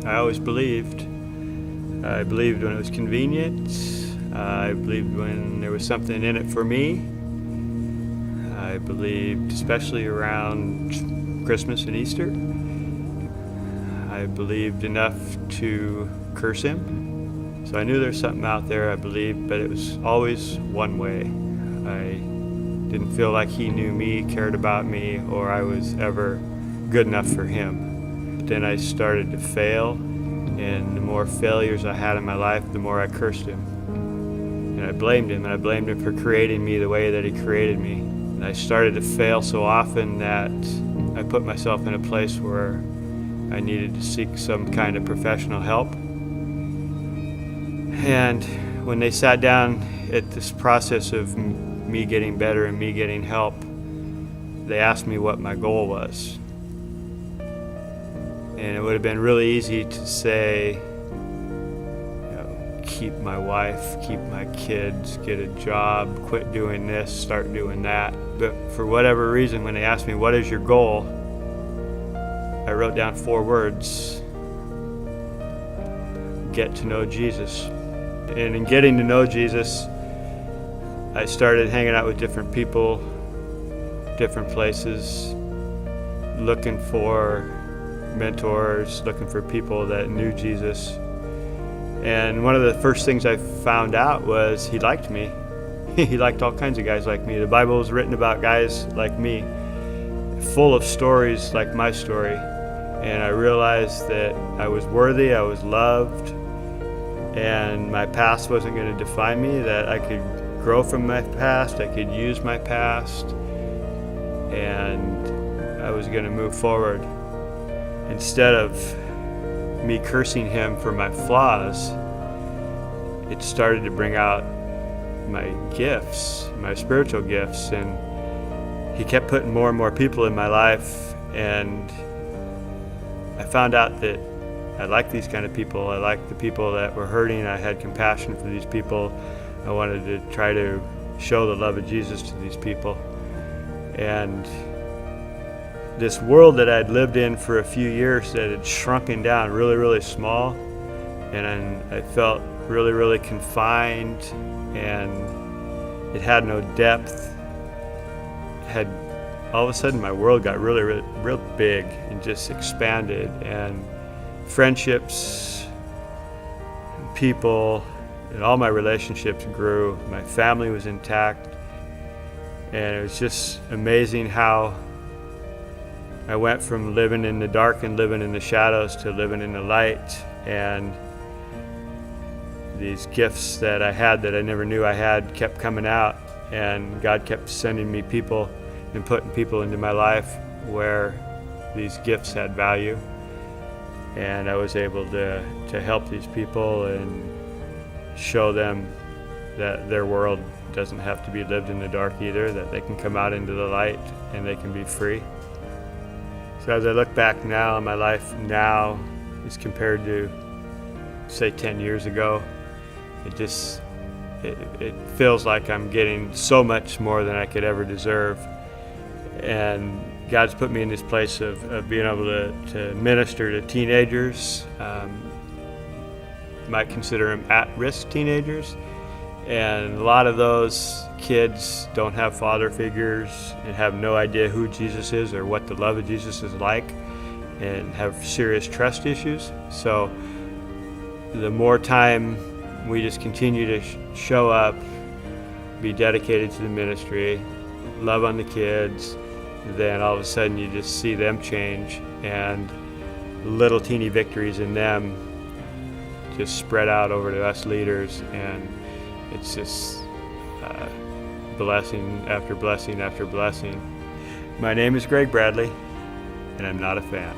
I always believed. I believed when it was convenient. I believed when there was something in it for me. I believed especially around Christmas and Easter. I believed enough to curse him. So I knew there was something out there, I believed, but it was always one way. I didn't feel like he knew me, cared about me, or I was ever good enough for him. But then I started to fail, and the more failures I had in my life, the more I cursed him. And I blamed him, and I blamed him for creating me the way that he created me. And I started to fail so often that I put myself in a place where I needed to seek some kind of professional help. And when they sat down at this process of me getting better and me getting help, they asked me what my goal was. And it would have been really easy to say, keep my wife, keep my kids, get a job, quit doing this, start doing that. But for whatever reason, when they asked me, what is your goal? I wrote down 4 words: get to know Jesus. And in getting to know Jesus, I started hanging out with different people, different places, looking for mentors, looking for people that knew Jesus. And one of the first things I found out was he liked me. He liked all kinds of guys like me. The Bible was written about guys like me, full of stories like my story. And I realized that I was worthy, I was loved, and my past wasn't going to define me, that I could grow from my past, I could use my past, and I was going to move forward. Instead of me cursing him for my flaws, it started to bring out my gifts, my spiritual gifts, and he kept putting more and more people in my life, and I found out that I liked these kind of people. I liked the people that were hurting. I had compassion for these people. I wanted to try to show the love of Jesus to these people. And this world that I'd lived in for a few years that had shrunken down really, really small, and I felt really, really confined, and it had no depth. All of a sudden my world got really, really, real big and just expanded, and friendships, and people, and all my relationships grew. My family was intact, and it was just amazing how I went from living in the dark and living in the shadows to living in the light, and these gifts that I had that I never knew I had kept coming out, and God kept sending me people and putting people into my life where these gifts had value, and I was able to help these people and show them that their world doesn't have to be lived in the dark either, that they can come out into the light and they can be free. So as I look back now on my life now, as compared to, say, 10 years ago, it feels like I'm getting so much more than I could ever deserve. And God's put me in this place of being able to minister to teenagers. Might consider them at-risk teenagers. And a lot of those kids don't have father figures and have no idea who Jesus is or what the love of Jesus is like, and have serious trust issues. So the more time we just continue to show up, be dedicated to the ministry, love on the kids, then all of a sudden you just see them change, and little teeny victories in them just spread out over to us leaders, and it's just blessing after blessing after blessing. My name is Gregg Bradley, and I'm not a fan.